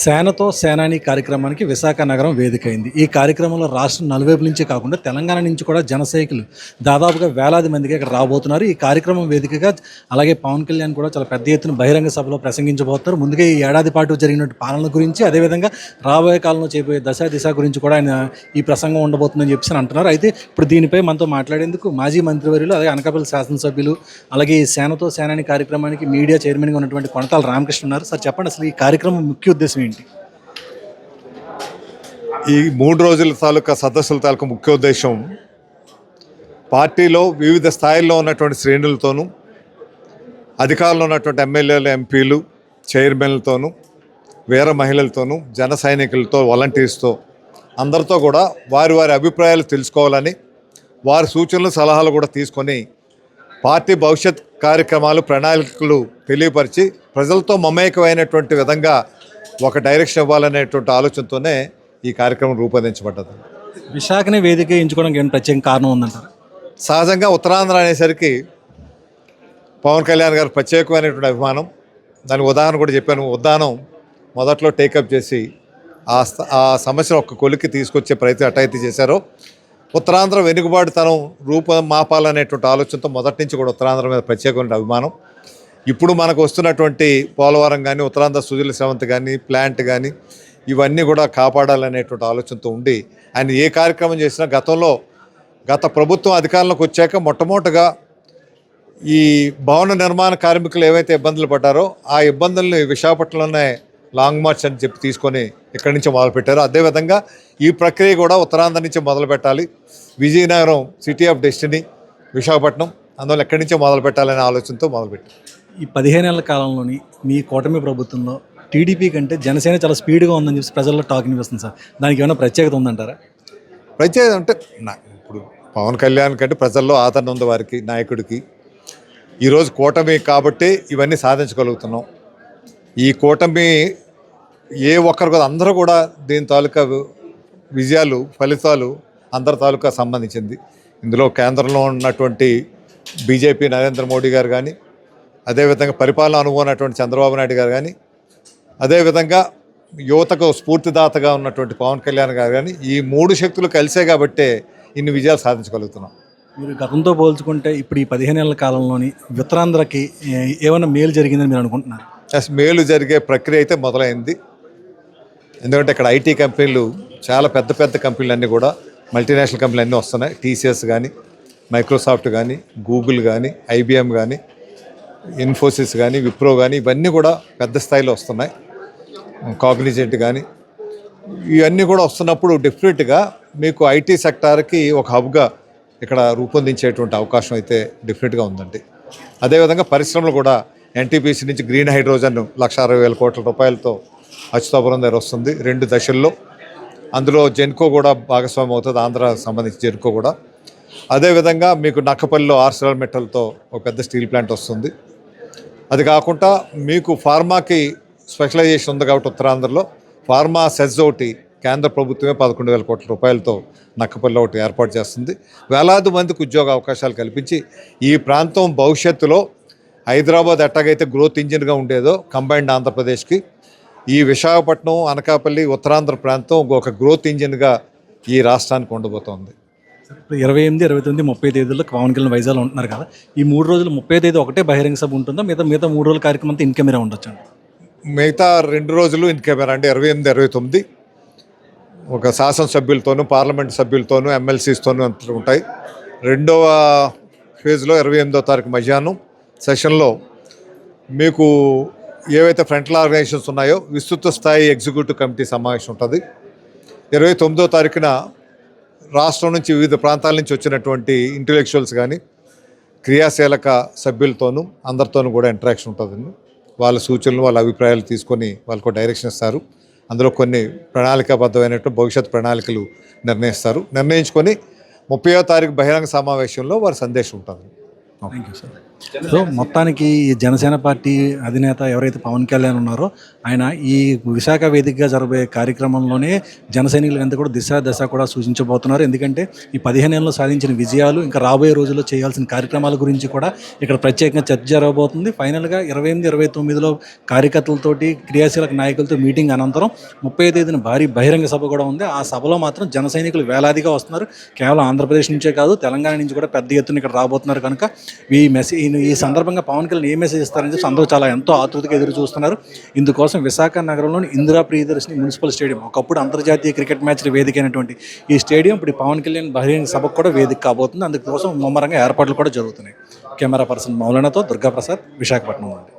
సేనతో సేనాని కార్యక్రమానికి విశాఖ నగరం వేదికైంది. ఈ కార్యక్రమంలో రాష్ట్రం నలువైపుల నుంచే కాకుండా తెలంగాణ నుంచి కూడా జనసైనికులు దాదాపుగా వేలాది మందికి ఇక్కడ రాబోతున్నారు. ఈ కార్యక్రమం వేదికగా అలాగే పవన్ కళ్యాణ్ కూడా చాలా పెద్ద ఎత్తున బహిరంగ సభలో ప్రసంగించబోతున్నారు. ముందుగా ఈ ఏడాది పాటు జరిగినట్టు పాలన గురించి, అదేవిధంగా రాబోయే కాలంలో చేయబోయే దిశ గురించి కూడా ఆయన ఈ ప్రసంగం ఉండబోతుందని చెప్పేసి అంటున్నారు. అయితే ఇప్పుడు దీనిపై మనతో మాట్లాడేందుకు మాజీ మంత్రివర్యులు, అలాగే అనకాపల్లి శాసనసభ్యులు, అలాగే ఈ సేనతో సేనాని కార్యక్రమానికి మీడియా చైర్మన్గా ఉన్నటువంటి కొనతాల రామకృష్ణ ఉన్నారు. సార్ చెప్పండి, అసలు ఈ కార్యక్రమం ముఖ్య ఉద్దేశం ఏంటి? ఈ 3 రోజుల తాలూకా సదస్సుల తాలూకా ముఖ్య ఉద్దేశం పార్టీలో వివిధ స్థాయిల్లో ఉన్నటువంటి శ్రేణులతోనూ, అధికారంలో ఉన్నటువంటి ఎమ్మెల్యేలు, ఎంపీలు, చైర్మన్లతోనూ, వీర మహిళలతోనూ, జన సైనికులతో, వాలంటీర్స్తో అందరితో కూడా వారి వారి అభిప్రాయాలు తెలుసుకోవాలని, వారి సూచనలు సలహాలు కూడా తీసుకొని పార్టీ భవిష్యత్ కార్యక్రమాలు, ప్రణాళికలు తెలియపరిచి ప్రజలతో మమేకమైనటువంటి విధంగా ఒక డైరెక్షన్ ఇవ్వాలనేటువంటి ఆలోచనతోనే ఈ కార్యక్రమం రూపొందించబడ్డది. విశాఖని వేదిక ఎంచుకోవడానికి ఏమైనా ప్రత్యేక కారణం ఉందంటారు? సహజంగా ఉత్తరాంధ్ర అనేసరికి పవన్ కళ్యాణ్ గారు ప్రత్యేకమైనటువంటి అభిమానం. దానికి ఉదాహరణ కూడా చెప్పాను. ఉద్దానం మొదట్లో టేకప్ చేసి ఆ సమస్యను ఒక్క కొలిక్కి తీసుకొచ్చే ప్రయత్నం ఎట్టయితే చేశారో, ఉత్తరాంధ్ర వెనుకబాటుతనం రూపమాపాలనేటువంటి ఆలోచనతో మొదటి నుంచి కూడా ఉత్తరాంధ్ర మీద ప్రత్యేకమైన అభిమానం. ఇప్పుడు మనకు వస్తున్నటువంటి పోలవరం కానీ, ఉత్తరాంధ్ర సుజల శ్రవంతి కానీ, ప్లాంట్ కానీ ఇవన్నీ కూడా కాపాడాలనేటువంటి ఆలోచనతో ఉండి ఆయన ఏ కార్యక్రమం చేసినా గత ప్రభుత్వం అధికారంలోకి వచ్చాక మొట్టమొదటిగా ఈ భవన నిర్మాణ కార్మికులు ఏవైతే ఇబ్బందులు పడ్డారో ఆ ఇబ్బందుల్ని విశాఖపట్నంలోనే లాంగ్ మార్చ్ అని చెప్పి తీసుకొని ఇక్కడి నుంచి మొదలుపెట్టారు. అదేవిధంగా ఈ ప్రక్రియ కూడా ఉత్తరాంధ్ర నుంచి మొదలు పెట్టాలి. Vizianagaram city of destiny Visakhapatnam, అందువల్ల ఎక్కడి నుంచో మొదలు పెట్టాలనే ఆలోచనతో మొదలుపెట్టారు. ఈ 15 ఏళ్ల కాలంలోని మీ కూటమి ప్రభుత్వంలో టీడీపీ కంటే జనసేన చాలా స్పీడ్గా ఉందని చెప్పి ప్రజల్లో టాక్ వినిపిస్తుంది సార్. దానికి ఏమైనా ప్రత్యేకత ఉందంటారా? ప్రత్యేకత అంటే ఇప్పుడు పవన్ కళ్యాణ్ కంటే ప్రజల్లో ఆదరణ ఉంది వారికి, నాయకుడికి. ఈరోజు కూటమి కాబట్టి ఇవన్నీ సాధించగలుగుతున్నాం. ఈ కూటమి ఏ ఒక్కరు కూడా అందరూ కూడా దీని తాలూకా విజయాలు, ఫలితాలు అందరి తాలూకా సంబంధించింది. ఇందులో కేంద్రంలో ఉన్నటువంటి బీజేపీ నరేంద్ర మోడీ గారు కానీ, అదేవిధంగా పరిపాలన అనుభవం చంద్రబాబు నాయుడు గారు కానీ, అదేవిధంగా యువతకు స్ఫూర్తిదాతగా ఉన్నటువంటి పవన్ కళ్యాణ్ గారు కానీ, ఈ 3 శక్తులు కలిసే కాబట్టే ఇన్ని విజయాలు సాధించగలుగుతున్నాం. మీరు గతంతో పోల్చుకుంటే ఇప్పుడు ఈ 15 ఏళ్ల కాలంలోని ఉత్తరాంధ్రకి ఏమైనా మేలు జరిగిందని మీరు అనుకుంటున్నారు? మేలు జరిగే ప్రక్రియ అయితే మొదలైంది. ఎందుకంటే ఇక్కడ ఐటీ కంపెనీలు, చాలా పెద్ద పెద్ద కంపెనీలు అన్నీ కూడా, మల్టీనేషనల్ కంపెనీలు అన్నీ వస్తున్నాయి. టీసీఎస్ కానీ, మైక్రోసాఫ్ట్ కానీ, గూగుల్ కానీ, ఐబిఎం కానీ, ఇన్ఫోసిస్ కానీ, విప్రో కానీ ఇవన్నీ కూడా పెద్ద స్థాయిలో వస్తున్నాయి. కాగ్నిజెంట్ కానీ ఇవన్నీ కూడా వస్తున్నప్పుడు డెఫినెట్గా మీకు ఐటీ సెక్టార్కి ఒక హబ్గా ఇక్కడ రూపొందించేటువంటి అవకాశం అయితే డెఫినెట్గా ఉందండి. అదేవిధంగా పరిశ్రమలు కూడా ఎన్టీపీసీ నుంచి గ్రీన్ హైడ్రోజన్ 1,60,000 కోట్ల రూపాయలతో అచ్యుతాపురం దగ్గర వస్తుంది 2 దశల్లో. అందులో జెన్కో కూడా భాగస్వామ్యం అవుతుంది, ఆంధ్రాకి సంబంధించి జెన్కో కూడా. అదేవిధంగా మీకు నక్కపల్లిలో ఆర్సెలర్ మెటల్తో ఒక పెద్ద స్టీల్ ప్లాంట్ వస్తుంది. అది కాకుండా మీకు ఫార్మాకి స్పెషలైజేషన్ ఉంది కాబట్టి ఉత్తరాంధ్రలో ఫార్మా సెజ్ ఒకటి కేంద్ర ప్రభుత్వమే 11,000 కోట్ల రూపాయలతో నక్కపల్లి ఒకటి ఏర్పాటు చేస్తుంది. వేలాది మందికి ఉద్యోగ అవకాశాలు కల్పించి ఈ ప్రాంతం భవిష్యత్తులో హైదరాబాద్ ఎట్టాగైతే గ్రోత్ ఇంజిన్గా ఉండేదో కంబైన్డ్ ఆంధ్రప్రదేశ్కి, ఈ విశాఖపట్నం, అనకాపల్లి, ఉత్తరాంధ్ర ప్రాంతం ఒక గ్రోత్ ఇంజిన్గా ఈ రాష్ట్రానికి ఉండబోతోంది. ఇప్పుడు 28, 29, 30 తేదీల్లో పవన్ కళ్యాణ్ వైజాగ్లో ఉంటున్నారు కదా. ఈ 3 రోజులు 30 తేదీ ఒకటే బహిరంగ సభ ఉంటుందా? మిగతా 3 రోజుల కార్యక్రమం అంతా ఇన్ కెమెరా ఉండొచ్చు? మిగతా 2 రోజులు ఇన్ కెమెరా అండి. 28, 29 ఒక శాసనసభ్యులతోనూ, పార్లమెంట్ సభ్యులతోనూ, ఎమ్మెల్సీస్తోనూ అంతా ఉంటాయి. రెండవ ఫేజ్లో 28వ తారీఖు మధ్యాహ్నం సెషన్లో మీకు ఏవైతే ఫ్రంటల్ ఆర్గనైజేషన్స్ ఉన్నాయో విస్తృత స్థాయి ఎగ్జిక్యూటివ్ కమిటీ సమావేశం ఉంటుంది. 29వ తారీఖున రాష్ట్రం నుంచి వివిధ ప్రాంతాల నుంచి వచ్చినటువంటి ఇంటలెక్చువల్స్ కానీ, క్రియాశీలక సభ్యులతోనూ అందరితోనూ కూడా ఇంటరాక్షన్ ఉంటుందండి. వాళ్ళ సూచనలు, వాళ్ళ అభిప్రాయాలు తీసుకొని వాళ్ళకు డైరెక్షన్ ఇస్తారు. అందులో కొన్ని ప్రణాళికాబద్ధమైనటువంటి భవిష్యత్ ప్రణాళికలు నిర్ణయిస్తారు. నిర్ణయించుకొని 30వ తారీఖు బహిరంగ సమావేశంలో వారి సందేశం ఉంటుంది. Thank you sir. సో మొత్తానికి ఈ జనసేన పార్టీ అధినేత ఎవరైతే పవన్ కళ్యాణ్ ఉన్నారో ఆయన ఈ విశాఖ వేదికగా జరగబోయే కార్యక్రమంలోనే జన సైనికులంతా కూడా దశ కూడా సూచించబోతున్నారు. ఎందుకంటే ఈ 15 ఏళ్ళలో సాధించిన విజయాలు ఇంకా రాబోయే రోజుల్లో చేయాల్సిన కార్యక్రమాల గురించి కూడా ఇక్కడ ప్రత్యేకంగా చర్చ జరగబోతుంది. ఫైనల్గా 28, 29లో కార్యకర్తలతోటి క్రియాశీలక నాయకులతో మీటింగ్ అనంతరం 30వ తేదీన భారీ బహిరంగ సభ కూడా ఉంది. ఆ సభలో మాత్రం జన సైనికులు వేలాదిగా వస్తున్నారు. కేవలం ఆంధ్రప్రదేశ్ నుంచే కాదు, తెలంగాణ నుంచి కూడా పెద్ద ఎత్తున ఇక్కడ రాబోతున్నారు. కనుక ఈ సందర్భంగా పవన్ కళ్యాణ్ ఏ మెసేజ్ ఇస్తారని చెప్పి అందరూ చాలా ఎంతో ఆతృతగా ఎదురు చూస్తున్నారు. ఇందుకోసం విశాఖ నగరంలోని ఇందిరా ప్రియదర్శిని మున్సిపల్ స్టేడియం, ఒకప్పుడు అంతర్జాతీయ క్రికెట్ మ్యాచ్ల వేదికైనటువంటి ఈ స్టేడియం ఇప్పుడు పవన్ కళ్యాణ్ బహిరంగ సభకు కూడా వేదిక కాబోతుంది. అందుకోసం ముమ్మరంగా ఏర్పాట్లు కూడా జరుగుతున్నాయి. కెమెరా పర్సన్ మౌలానాతో దుర్గాప్రసాద్, విశాఖపట్నం నుండి.